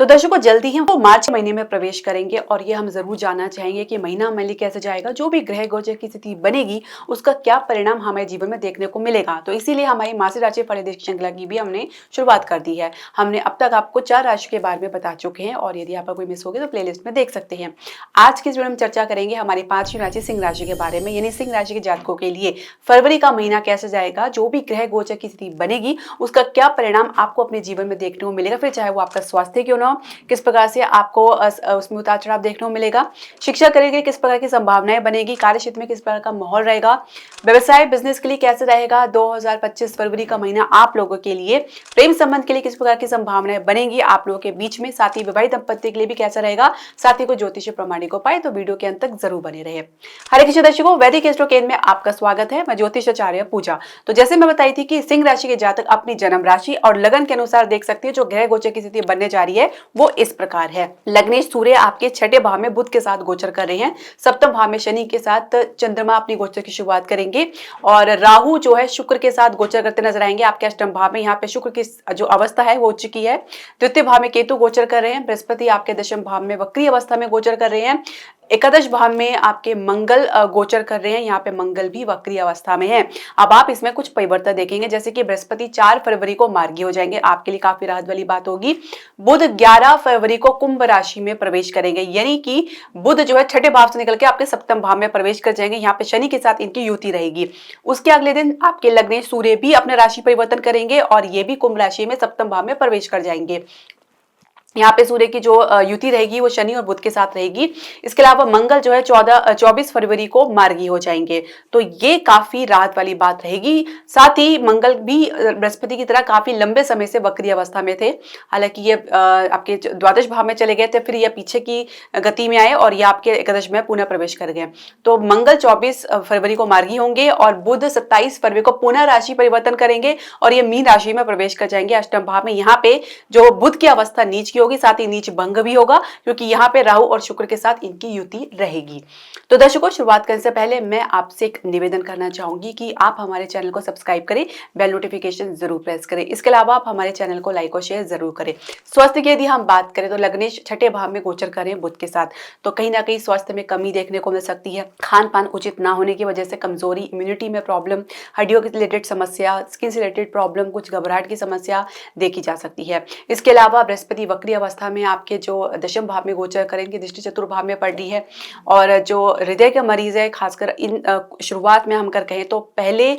तो दर्शकों जल्दी ही वो मार्च महीने में प्रवेश करेंगे और ये हम जरूर जानना चाहेंगे कि महीना मई कैसे जाएगा, जो भी ग्रह गोचर की स्थिति बनेगी उसका क्या परिणाम हमारे जीवन में देखने को मिलेगा। तो इसीलिए हमारी मासिक राशि फल श्रृंखला की भी हमने शुरुआत कर दी है। हमने अब तक आपको 4 राशि के बारे में बता चुके हैं और यदि आपका कोई मिस हो गया तो प्लेलिस्ट में देख सकते हैं। आज की इस वीडियो में चर्चा करेंगे हमारी 5वीं राशि सिंह राशि के बारे में, यानी सिंह राशि के जातकों के लिए फरवरी का महीना कैसे जाएगा, जो भी ग्रह गोचर की स्थिति बनेगी उसका क्या परिणाम आपको अपने जीवन में देखने को मिलेगा, फिर चाहे वो आपका स्वास्थ्य क्यों ना हो, किस प्रकार से आपको उसमें उतार चढ़ाव देखने को मिलेगा, शिक्षा करियर किस प्रकार की संभावनाएं बनेगी, कार्य क्षेत्र में किस प्रकार का माहौल रहेगा, व्यवसाय बिजनेस के लिए कैसे रहेगा 2025 फरवरी का महीना आप लोगों के लिए, प्रेम संबंध के लिए किस प्रकार की संभावनाएं बनेंगी आप लोगों के बीच में, साथ ही विवाहित दंपत्ति के लिए भी कैसा रहेगा, साथ ही को ज्योतिष प्रमाणिक हो पाए तो वीडियो के अंत तक जरूर बने रहे। हरे कृष्ण दर्शकों, वैदिक एस्ट्रो केंद्र में आपका स्वागत है। मैं ज्योतिष आचार्य पूजा। तो जैसे मैं बताई थी कि सिंह राशि के जातक अपनी जन्म राशि और लगन के अनुसार देख सकते हैं जो ग्रह गोचर की स्थिति बनने जा रही है वो इस प्रकार है। लग्नेश सूर्य आपके छठे भाव में बुध के साथ गोचर कर रहे हैं, सप्तम भाव में शनि के साथ चंद्रमा अपनी गोचर की शुरुआत करेंगे और राहु जो है शुक्र के साथ गोचर करते नजर आएंगे आपके अष्टम भाव में। यहाँ पे शुक्र की जो अवस्था है वो उच्च की है। द्वितीय भाव में केतु गोचर कर रहे हैं, बृहस्पति आपके दशम भाव में वक्री अवस्था में गोचर कर रहे हैं, एकादश भाव में आपके मंगल गोचर कर रहे हैं, यहाँ पे मंगल भी वक्री अवस्था में है। अब आप इसमें कुछ परिवर्तन देखेंगे, जैसे कि बृहस्पति 4 फरवरी को मार्गी हो जाएंगे, आपके लिए काफी राहत वाली बात होगी। बुध 11 फरवरी को कुंभ राशि में प्रवेश करेंगे, यानी कि बुध जो है छठे भाव से निकल के आपके सप्तम भाव में प्रवेश कर जाएंगे। यहाँ पे शनि के साथ इनकी युति रहेगी। उसके अगले दिन आपके लग्नेश सूर्य भी अपने राशि परिवर्तन करेंगे और ये भी कुंभ राशि में सप्तम भाव में प्रवेश कर जाएंगे। यहाँ पे सूर्य की जो युति रहेगी वो शनि और बुध के साथ रहेगी। इसके अलावा मंगल जो है 24 फरवरी को मार्गी हो जाएंगे, तो ये काफी राहत वाली बात रहेगी। साथ ही मंगल भी बृहस्पति की तरह काफी लंबे समय से वक्री अवस्था में थे, हालांकि ये आपके द्वादश भाव में चले गए थे, फिर ये पीछे की गति में आए और ये आपके एकादश में पुनः प्रवेश कर गए। तो मंगल 24 फरवरी को मार्गी होंगे और बुध 27 फरवरी को पुनः राशि परिवर्तन करेंगे और ये मीन राशि में प्रवेश कर जाएंगे अष्टम भाव में। यहाँ पे जो बुध की अवस्था नीच की होगी, साथ ही नीच भंग भी होगा क्योंकि यहाँ पे राहु और शुक्र के साथ इनकी युति रहेगी। तो दर्शकों, शुरुआत करने से पहले मैं आपसे एक निवेदन करना चाहूंगी कि आप हमारे चैनल को सब्सक्राइब करें, बेल नोटिफिकेशन जरूर प्रेस करें। इसके अलावा आप हमारे चैनल को लाइक और शेयर जरूर करें। स्वास्थ्य की यदि हम बात करें तो लग्नेश छठे भाव में गोचर करें बुध के साथ, तो कहीं ना कहीं स्वास्थ्य में कमी देखने को मिल सकती है। खान पान उचित ना होने की वजह से कमजोरी, इम्यूनिटी में प्रॉब्लम, हड्डियों के रिलेटेड समस्या, स्किन से रिलेटेड प्रॉब्लम, कुछ घबराहट की समस्या देखी जा सकती है। इसके अलावा बृहस्पति वक्री अवस्था में आपके जो दशम भाव में गोचर करेंगे, दृष्टि चतुर्भाव में पड़ रही है और जो हृदय के मरीज है, खासकर इन शुरुआत में हम कर कहें तो पहले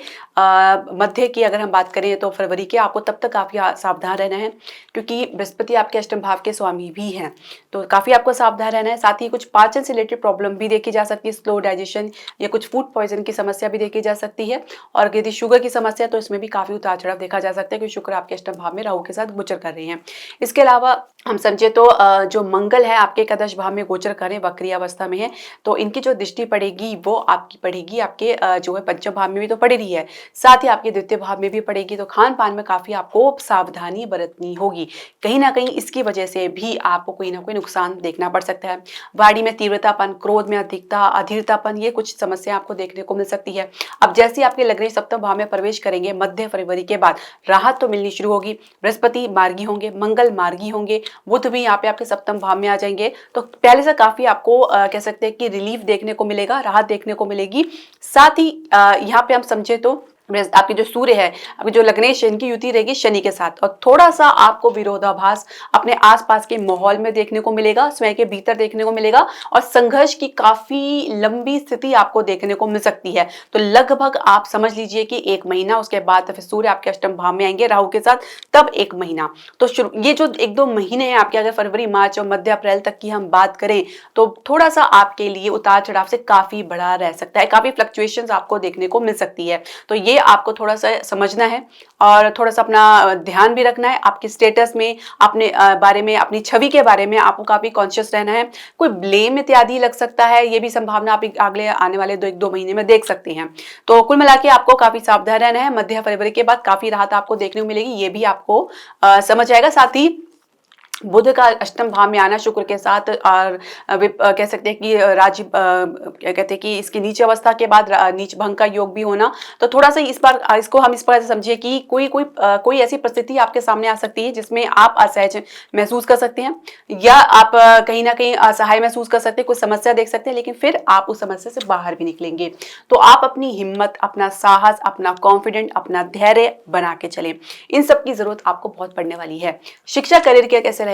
मध्य की अगर हम बात करें तो फरवरी के, आपको तब तक काफी सावधान रहना है क्योंकि बृहस्पति आपके अष्टम भाव के स्वामी भी हैं, तो काफी आपको सावधान रहना है। साथ ही कुछ पाचन से रिलेटेड प्रॉब्लम भी देखी जा सकती है, स्लो डाइजेशन या कुछ फूड पॉइजन की समस्या भी देखी जा सकती है। और यदि शुगर की समस्या तो इसमें भी काफी उतार चढ़ाव देखा जा सकता है क्योंकि शुक्र आपके अष्टम भाव में राहु के साथ गोचर कर रहे हैं। इसके अलावा हम समझे तो जो मंगल है आपके एकादश भाव में गोचर करें, वक्री अवस्था में है, तो इनकी जो दृष्टि पड़ेगी वो आपकी पड़ेगी आपके जो है पंचम भाव में भी तो पड़ रही है, साथ ही आपके द्वितीय भाव में भी पड़ेगी। तो खान पान में काफी आपको सावधानी बरतनी होगी, कहीं ना कहीं इसकी वजह से भी आपको कोई ना कोई नुकसान देखना पड़ सकता है। वाणी में तीव्रतापन, क्रोध में अधिकता, अधीरतापन, ये कुछ समस्या आपको देखने को मिल सकती है। अब जैसे आपके लग्नेश सप्तम भाव में प्रवेश करेंगे मध्य फरवरी के बाद राहत तो मिलनी शुरू होगी। बृहस्पति मार्गी होंगे, मंगल मार्गी होंगे, बुध भी यहाँ पे आपके सप्तम भाव में आ जाएंगे, तो पहले से काफी आपको कह सकते हैं कि रिलीफ देखने को मिलेगा, राहत देखने को मिलेगी। साथ ही यहाँ पे हम समझे तो आपके जो सूर्य है, आपके जो लग्नेश, इनकी युति रहेगी शनि के साथ और थोड़ा सा आपको विरोधाभास अपने आसपास के माहौल में देखने को मिलेगा, स्वयं के भीतर देखने को मिलेगा और संघर्ष की काफी लंबी स्थिति आपको देखने को मिल सकती है। तो लगभग आप समझ लीजिए कि 1 महीना, उसके बाद फिर सूर्य आपके अष्टम भाव में आएंगे राहु के साथ, तब 1 महीना। तो ये जो 1-2 महीने हैं आपके, अगर फरवरी, मार्च और मध्य अप्रैल तक की हम बात करें तो थोड़ा सा आपके लिए उतार चढ़ाव से काफी बड़ा रह सकता है, काफी फ्लक्चुएशंस आपको देखने को मिल सकती है। तो ये आपको थोड़ा सा समझना है और थोड़ा सा अपना ध्यान भी रखना है, आपके स्टेटस में, अपने बारे में, अपनी छवि के बारे में आपको काफी कॉन्शियस रहना है। कोई ब्लेम इत्यादि लग सकता है, ये भी संभावना आप अगले आने वाले 1-2 महीने में देख सकते हैं। तो कुल मिला के आपको काफी सावधान रहना है। मध्य फरवरी के बाद काफी राहत आपको देखने को मिलेगी, ये भी आपको समझ आएगा। साथ ही बुध का अष्टम भाव में आना शुक्र के साथ, और कह सकते हैं कि क्या कहते हैं कि इसकी नीच अवस्था के बाद नीच भंग का योग भी होना। तो थोड़ा सा इस बार इसको हम इस प्रकार से समझिए कि कोई ऐसी परिस्थिति आपके सामने आ सकती है जिसमें आप असहज महसूस कर सकते हैं, या आप कहीं ना कहीं असहाय महसूस कर सकते हैं, कुछ समस्या देख सकते हैं, लेकिन फिर आप उस समस्या से बाहर भी निकलेंगे। तो आप अपनी हिम्मत, अपना साहस, अपना कॉन्फिडेंट, अपना धैर्य बना के चले। इन सब की जरूरत आपको बहुत पड़ने वाली है। शिक्षा करियर के कैसे रहेगा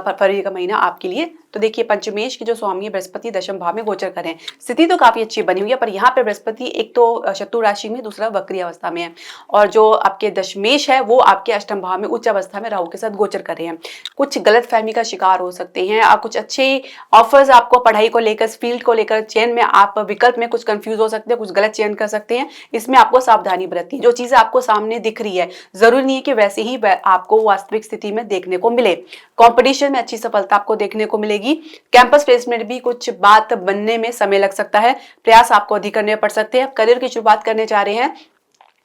फरवरी का महीना आपके लिए? तो देखिए, पंचमेश के जो स्वामी है बृहस्पति दशम भाव में गोचर करें, स्थिति तो काफी अच्छी बनी हुई है, पर यहाँ पे बृहस्पति एक तो शत्रु राशि में, दूसरा वक्री अवस्था में है, और जो आपके दशमेश है वो आपके अष्टम भाव में उच्च अवस्था में राहु के साथ गोचर कर रहे हैं। कुछ गलत फहमी का शिकार हो सकते हैं, और कुछ अच्छे ऑफर्स आपको पढ़ाई को लेकर, फील्ड को लेकर, चयन में आप विकल्प में कुछ कंफ्यूज हो सकते हैं, कुछ गलत चयन कर सकते हैं। इसमें आपको सावधानी बरतनी, जो चीजें आपको सामने दिख रही है जरूरी नहीं है कि वैसे ही आपको वास्तविक स्थिति में देखने को मिले। कंपटीशन में अच्छी सफलता आपको देखने को मिलेगी। कैंपस प्लेसमेंट भी कुछ बात बनने में समय लग सकता है, प्रयास आपको अधिक करने पड़ सकते हैं। करियर की शुरुआत करने जा रहे हैं,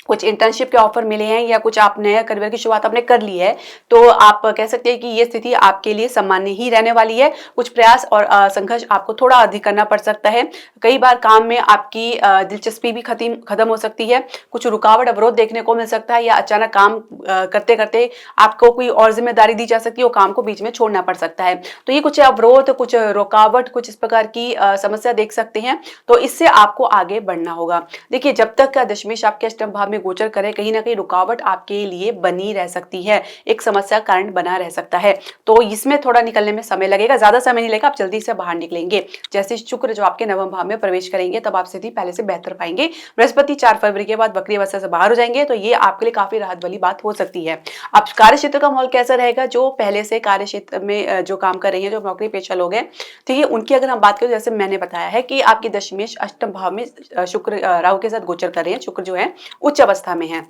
कुछ इंटर्नशिप के ऑफर मिले हैं, या कुछ आप नया करियर की शुरुआत आपने कर ली है, तो आप कह सकते हैं कि ये स्थिति आपके लिए सामान्य ही रहने वाली है। कुछ प्रयास और संघर्ष आपको थोड़ा अधिक करना पड़ सकता है। कई बार काम में आपकी दिलचस्पी भी खत्म हो सकती है। कुछ रुकावट, अवरोध देखने को मिल सकता है, या अचानक काम करते करते आपको कोई और जिम्मेदारी दी जा सकती है, वो काम को बीच में छोड़ना पड़ सकता है। तो ये कुछ अवरोध, कुछ रुकावट, कुछ इस प्रकार की समस्या देख सकते हैं, तो इससे आपको आगे बढ़ना होगा। देखिए, जब तक का दशमेश आपके अष्टम भाव में गोचर करे, कहीं ना कहीं रुकावट आपके लिए बनी रह सकती है, एक समस्या कारण बना रह सकता है। तो इसमें थोड़ा निकलने में समय लगेगा, ज्यादा समय नहीं लगेगा, आप जल्दी से बाहर निकलेंगे। जैसे शुक्र जो आपके नवम भाव में प्रवेश करेंगे, तब आप स्थिति पहले से बेहतर पाएंगे। बृहस्पति 4 फरवरी के बाद वक्री अवस्था से बाहर हो जाएंगे, तो ये आपके लिए काफी राहत वाली बात हो सकती है। अब कार्य क्षेत्र का माहौल कैसा रहेगा? जो पहले से कार्य क्षेत्र में जो काम कर रही है, जो नौकरी पेशा लोग हैं, ठीक है, उनकी अगर हम बात करें, जैसे मैंने बताया है कि आपकी दशमेश अष्टम भाव में शुक्र राहु के साथ गोचर कर रहे हैं। शुक्र जो है उच्च अवस्था में है।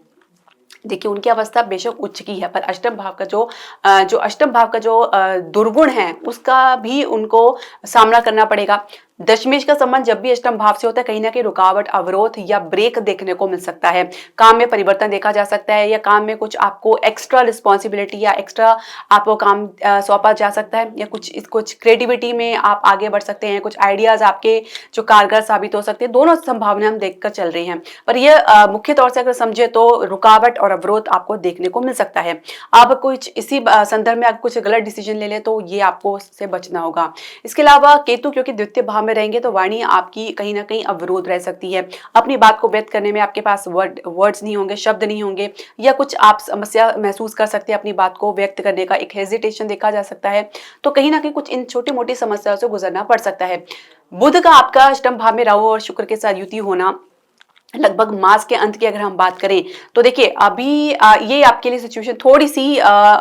देखिए, उनकी अवस्था बेशक उच्च की है, पर अष्टम भाव का जो अष्टम भाव का जो दुर्गुण है, उसका भी उनको सामना करना पड़ेगा। दशमेश का संबंध जब भी अष्टम भाव से होता है, कहीं ना कहीं रुकावट, अवरोध या ब्रेक देखने को मिल सकता है। काम में परिवर्तन देखा जा सकता है, या काम में कुछ आपको एक्स्ट्रा रिस्पॉन्सिबिलिटी या एक्स्ट्रा आपको काम सौंपा जा सकता है, या कुछ क्रिएटिविटी में आप आगे बढ़ सकते हैं, कुछ आइडियाज आपके जो कारगर साबित हो सकते हैं। दोनों संभावना हम देखकर चल रहे हैं, पर यह मुख्य तौर से अगर समझे तो रुकावट और अवरोध आपको देखने को मिल सकता है। आप कुछ इसी संदर्भ में आप कुछ गलत डिसीजन ले ले, तो ये आपको उससे बचना होगा। इसके अलावा केतु क्योंकि द्वितीय भाव में रहेंगे, तो वाणी आपकी कहीं ना कहीं अवरोध रह सकती है। अपनी बात को व्यक्त करने में आपके पास वर्ड्स नहीं होंगे, शब्द नहीं होंगे, या कुछ आप समस्या महसूस कर सकते हैं। अपनी बात को व्यक्त करने का एक हेजिटेशन देखा जा सकता है। तो कहीं ना कहीं कुछ इन छोटी मोटी समस्याओं से गुजरना पड़ सकता है। बुध का आपका अष्टम भाव में राहु और शुक्र के साथ युति होना लगभग मास के अंत की अगर हम बात करें, तो देखिए अभी ये आपके लिए सिचुएशन थोड़ी सी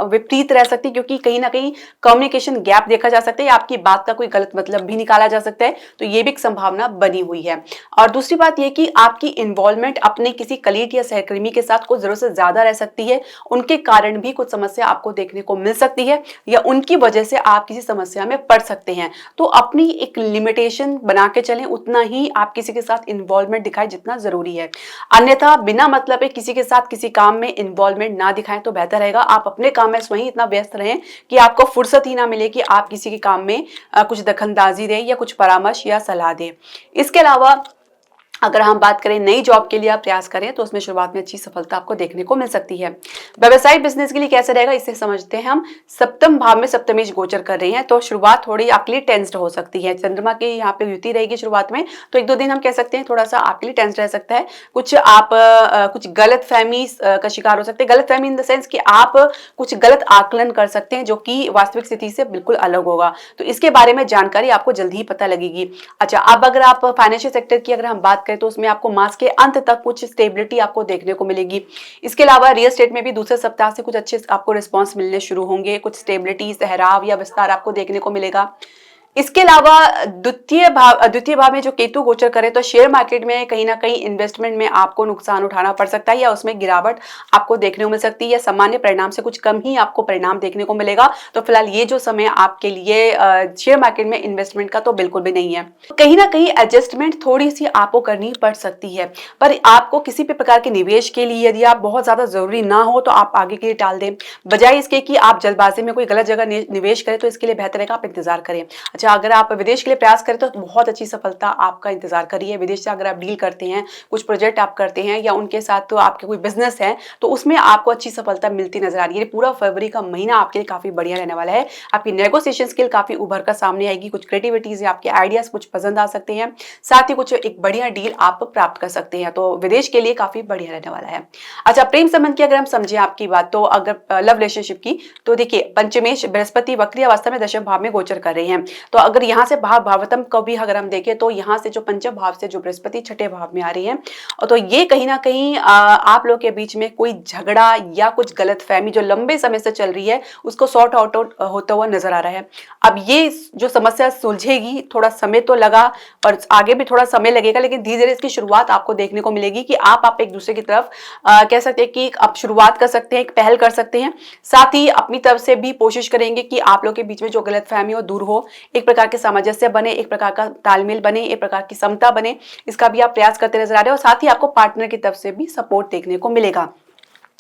विपरीत रह सकती है, क्योंकि कहीं ना कहीं कम्युनिकेशन गैप देखा जा सकता है, आपकी बात का कोई गलत मतलब भी निकाला जा सकता है। तो ये भी एक संभावना बनी हुई है। और दूसरी बात यह कि आपकी इन्वॉल्वमेंट अपने किसी कलीग या सहकर्मी के साथ कुछ जरूरत से ज्यादा रह सकती है। उनके कारण भी कुछ समस्या आपको देखने को मिल सकती है, या उनकी वजह से आप किसी समस्या में पड़ सकते हैं। तो अपनी एक लिमिटेशन बना के चलें, उतना ही आप किसी के साथ इन्वॉल्वमेंट दिखाएं जितना जरूरी है। अन्यथा बिना मतलब है किसी के साथ किसी काम में इन्वॉल्वमेंट ना दिखाएं तो बेहतर रहेगा। आप अपने काम में स्वयं इतना व्यस्त रहें कि आपको फुर्सत ही ना मिले कि आप किसी के काम में कुछ दखलंदाजी दें, या कुछ परामर्श या सलाह दें। इसके अलावा अगर हम बात करें नई जॉब के लिए आप प्रयास करें, तो उसमें शुरुआत में अच्छी सफलता आपको देखने को मिल सकती है। व्यवसायिक बिजनेस के लिए कैसे रहेगा, इसे समझते हैं हम। सप्तम भाव में सप्तमेश गोचर कर रहे हैं, तो शुरुआत थोड़ी आपके लिए टेंस्ड हो सकती है। चंद्रमा की यहाँ पे युति रहेगी शुरुआत में, तो 1-2 दिन हम कह सकते हैं थोड़ा सा आपके लिए टेंस्ड रह सकता है। कुछ आप कुछ गलत फहमी का शिकार हो सकते हैं। गलत फहमी इन द सेंस कि आप कुछ गलत आकलन कर सकते हैं, जो कि वास्तविक स्थिति से बिल्कुल अलग होगा। तो इसके बारे में जानकारी आपको जल्दी ही पता लगेगी। अच्छा, अब अगर आप फाइनेंशियल सेक्टर की अगर हम बात करें, तो उसमें आपको मास के अंत तक कुछ स्टेबिलिटी आपको देखने को मिलेगी। इसके अलावा रियल एस्टेट में भी दूसरे सप्ताह से कुछ अच्छे आपको रिस्पांस मिलने शुरू होंगे। कुछ स्टेबिलिटी, सहराव या विस्तार आपको देखने को मिलेगा। इसके अलावा द्वितीय भाव में जो केतु गोचर करे तो शेयर मार्केट में कहीं ना कहीं इन्वेस्टमेंट में आपको नुकसान उठाना पड़ सकता है या उसमें गिरावट आपको देखने को मिल सकती है या सामान्य परिणाम से कुछ कम ही आपको परिणाम देखने को मिलेगा। तो फिलहाल ये जो समय आपके लिए शेयर मार्केट में इन्वेस्टमेंट का तो बिल्कुल भी नहीं है। कहीं ना कहीं एडजस्टमेंट थोड़ी सी आपको करनी पड़ सकती है, पर आपको किसी भी प्रकार के निवेश के लिए यदि आप बहुत ज्यादा जरूरी ना हो तो आप आगे के लिए टाल दें, बजाय इसके कि आप जल्दबाजी में कोई गलत जगह निवेश करें। तो इसके लिए बेहतर है कि आप इंतजार करें। अच्छा, अगर आप विदेश के लिए प्रयास करें तो बहुत अच्छी सफलता आपका इंतजार करिए। विदेश से अगर आप डील करते हैं, कुछ प्रोजेक्ट आप करते हैं या उनके साथ तो आपके कोई बिजनेस है, तो उसमें आपको अच्छी सफलता मिलती नजर आ रही है। पूरा फरवरी का महीना आपके लिए काफी बढ़िया रहने वाला है। आपकी नेगोशिएशन स्किल काफी उभर कर सामने आएगी, कुछ क्रिएटिविटीज या आपके आइडियाज कुछ पसंद आ सकते हैं, साथ ही कुछ एक बढ़िया डील आप प्राप्त कर सकते हैं। तो विदेश के लिए काफी बढ़िया रहने वाला है। अच्छा, प्रेम संबंध की अगर हम समझे आपकी बात, तो अगर लव रिलेशनशिप की, तो देखिए पंचमेश बृहस्पति वक्री अवस्था में दशम भाव में गोचर कर रहे हैं। तो अगर यहाँ से भावतम को भी अगर हम देखें तो यहाँ से जो पंचम भाव से जो बृहस्पति छठे भाव में आ रही है, तो ये कहीं ना कहीं आप लोग के बीच में कोई झगड़ा या कुछ गलतफहमी जो लंबे समय से चल रही है उसको सॉर्ट आउट होता हुआ नजर आ रहा है। अब ये जो समस्या सुलझेगी, थोड़ा समय तो लगा और आगे भी थोड़ा समय लगेगा, लेकिन धीरे धीरे इसकी शुरुआत आपको देखने को मिलेगी कि आप एक दूसरे की तरफ कह सकते हैं कि आप शुरुआत कर सकते हैं, एक पहल कर सकते हैं। साथ ही अपनी तरफ से भी कोशिश करेंगे कि आप लोग के बीच में जो गलतफहमी हो दूर हो, एक प्रकार के सामंजस्य बने, एक प्रकार का तालमेल बने, एक प्रकार की समता बने, इसका भी आप प्रयास करते नजर आ रहे हो। और साथ ही आपको पार्टनर की तरफ से भी सपोर्ट देखने को मिलेगा।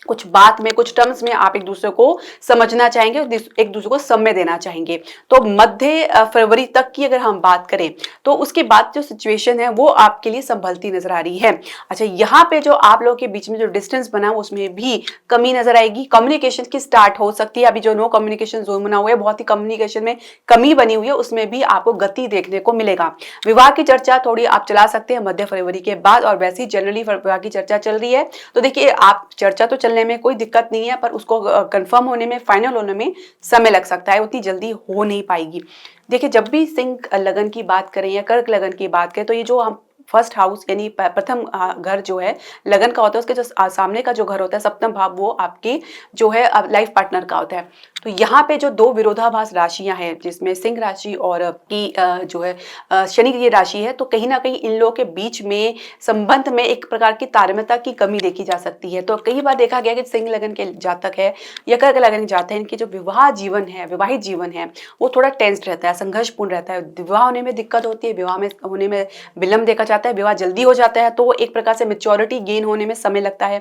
कुछ बात में, कुछ टर्म्स में आप एक दूसरे को समझना चाहेंगे, एक दूसरे को समय देना चाहेंगे। तो मध्य फरवरी तक की अगर हम बात करें तो उसके बाद जो सिचुएशन है वो आपके लिए संभलती नजर आ रही है। अच्छा, यहाँ पे जो आप लोगों के बीच में जो डिस्टेंस बना उसमें भी कमी नजर आएगी। कम्युनिकेशन की स्टार्ट हो सकती है। अभी जो नो कम्युनिकेशन जोन बना हुआ है, बहुत ही कम्युनिकेशन में कमी बनी हुई है, उसमें भी आपको गति देखने को मिलेगा। विवाह की चर्चा थोड़ी आप चला सकते हैं मध्य फरवरी के बाद, और वैसे ही जनरली विवाह की चर्चा चल रही है तो देखिए आप चर्चा तो चलने में कोई दिक्कत नहीं है, पर उसको कंफर्म होने में, फाइनल होने में समय लग सकता है, उतनी जल्दी हो नहीं पाएगी। देखिए, जब भी सिंह लगन की बात करें या कर्क लगन की बात करें तो ये जो हम फर्स्ट हाउस यानी प्रथम घर जो है लगन का होता है, उसके जो सामने का जो घर होता है सप्तम भाव, वो आपकी जो है लाइफ पार्टनर का होता है। तो यहाँ पे जो दो विरोधाभास राशियां हैं, जिसमें सिंह राशि और की जो है शनि की राशि है, तो कहीं ना कहीं इन लोगों के बीच में संबंध में एक प्रकार की तारतम्यता की कमी देखी जा सकती है। तो कई बार देखा गया कि सिंह लगन के जातक है या कर्क लगन के जाते हैं, इनके जो विवाह जीवन है, विवाहित जीवन है, वो थोड़ा टेंस्ड रहता है, संघर्षपूर्ण रहता है। विवाह होने में दिक्कत होती है, विवाह में होने में विलंब देखा जाता है, विवाह जल्दी हो जाता है तो एक प्रकार से मेच्योरिटी गेन होने में समय लगता है।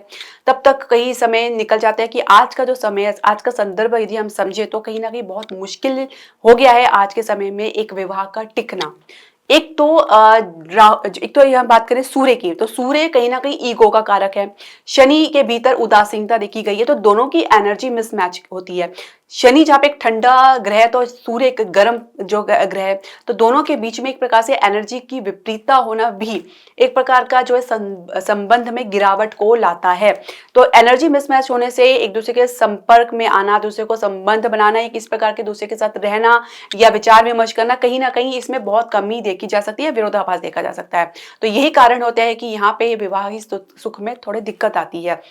तब तक कई समय निकल जाता है कि आज का जो समय है, आज का संदर्भ यदि हम समझे तो कहीं ना कहीं बहुत मुश्किल हो गया है आज के समय में एक विवाह का टिकना। एक तो यह बात करें सूर्य की, तो सूर्य कहीं ना कहीं ईगो का कारक है। शनि के भीतर उदासीनता देखी गई है, तो दोनों की एनर्जी मिसमैच होती है। शनि जहाँ पे एक ठंडा ग्रह तो सूर्य एक गर्म जो ग्रह है, तो दोनों के बीच में एक प्रकार से एनर्जी की विपरीतता होना भी एक प्रकार का जो है संबंध में गिरावट को लाता है। तो एनर्जी मिसमैच होने से एक दूसरे के संपर्क में आना, दूसरे को संबंध बनाना, एक इस प्रकार के दूसरे के साथ रहना या विचार विमर्श करना, कहीं ना कहीं इसमें बहुत कमी देखी जा सकती है, विरोधाभास देखा जा सकता है। तो यही कारण होता है कि यहाँ पे विवाहित सुख में थोड़ी दिक्कत आती है।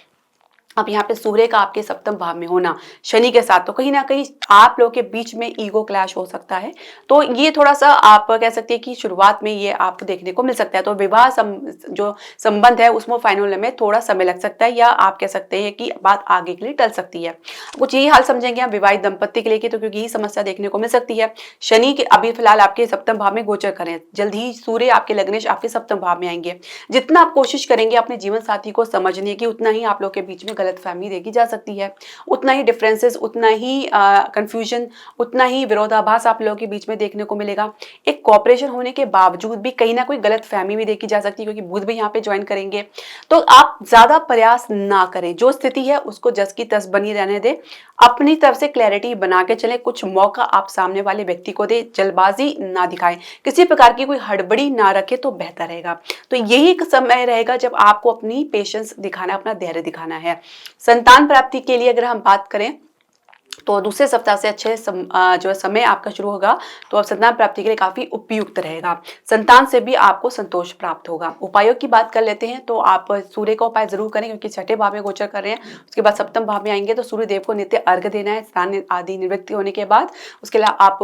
अब यहाँ पे सूर्य का आपके सप्तम भाव में होना शनि के साथ, तो कहीं ना कहीं आप लोग के बीच में ईगो क्लैश हो सकता है। तो ये थोड़ा सा आप कह सकते हैं कि शुरुआत में ये आपको देखने को मिल सकता है। तो विवाह जो संबंध है उसमें फाइनल होने में थोड़ा समय लग सकता है, या आप कह सकते हैं कि बात आगे के लिए टल सकती है। कुछ यही हाल समझेंगे हम विवाहित दंपत्ति के लिए, तो क्योंकि यही समस्या देखने को मिल सकती है। शनि के अभी फिलहाल आपके सप्तम भाव में गोचर करें, जल्द ही सूर्य आपके लग्नेश आपके सप्तम भाव में आएंगे। जितना आप कोशिश करेंगे अपने जीवन साथी को समझने की, उतना ही आप लोग के बीच में गलतफहमी देखी जा सकती है, उतना ही डिफरेंसेस, उतना ही कंफ्यूजन, उतना ही विरोधाभास आप लोगों के बीच में देखने को मिलेगा। एक कॉपरेशन होने के बावजूद भी कहीं ना कोई गलतफहमी भी देखी जा सकती है, क्योंकि बुध भी यहाँ पे ज्वाइन करेंगे। तो आप ज्यादा प्रयास ना करें, जो स्थिति है उसको जस की तस बनी रहने दें, अपनी तरफ से क्लैरिटी बना के चले, कुछ मौका आप सामने वाले व्यक्ति को दे, जल्दबाजी ना दिखाएं, किसी प्रकार की कोई हड़बड़ी ना रखे तो बेहतर रहेगा। तो यही एक समय रहेगा जब आपको अपनी पेशेंस दिखाना, अपना धैर्य दिखाना है। संतान प्राप्ति के लिए अगर हम बात करें तो दूसरे सप्ताह से अच्छे जो है समय आपका शुरू होगा, तो अब संतान प्राप्ति के लिए काफ़ी उपयुक्त रहेगा। संतान से भी आपको संतोष प्राप्त होगा। उपायों की बात कर लेते हैं, तो आप सूर्य का उपाय ज़रूर करें, क्योंकि छठे भाव में गोचर कर रहे हैं। उसके बाद सप्तम भाव में आएँगे, तो सूर्य देव को नित्य अर्घ्य देना है, स्नान आदि निवृत्ति होने के बाद। उसके अलावा आप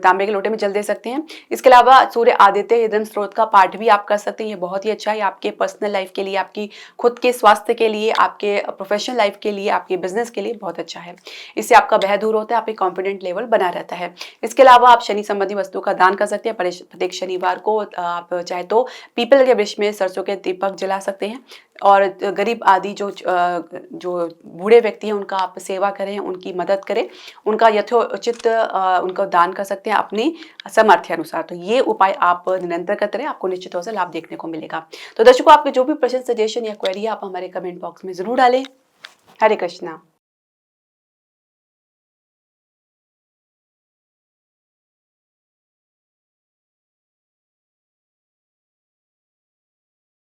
तांबे के लोटे में जल दे सकते हैं। इसके अलावा सूर्य आदित्य हृदय स्त्रोत का पाठ भी आप कर सकते हैं। ये बहुत ही अच्छा है आपके पर्सनल लाइफ के लिए, आपकी खुद के स्वास्थ्य के लिए, आपके प्रोफेशनल लाइफ के लिए, आपके बिजनेस के लिए बहुत अच्छा है। इससे आपका भय दूर होता है, आपकी कॉन्फिडेंट लेवल बना रहता है। इसके अलावा आप शनि संबंधी वस्तु का दान कर सकते हैं। प्रत्येक शनिवार को आप चाहे तो पीपल के वृक्ष में सरसों के दीपक जला सकते हैं, और गरीब आदि जो बूढ़े व्यक्ति हैं उनका आप सेवा करें, उनकी मदद करें, उनका यथोचित उनको दान कर सकते हैं अपनी सामर्थ्य अनुसार। तो ये उपाय आप निरंतर करते रहें, आपको निश्चित तौर से लाभ देखने को मिलेगा। तो दर्शकों, आपके जो भी प्रश्न, सजेशन या क्वेरी है, आप हमारे कमेंट बॉक्स में जरूर डालें। हरे कृष्णा।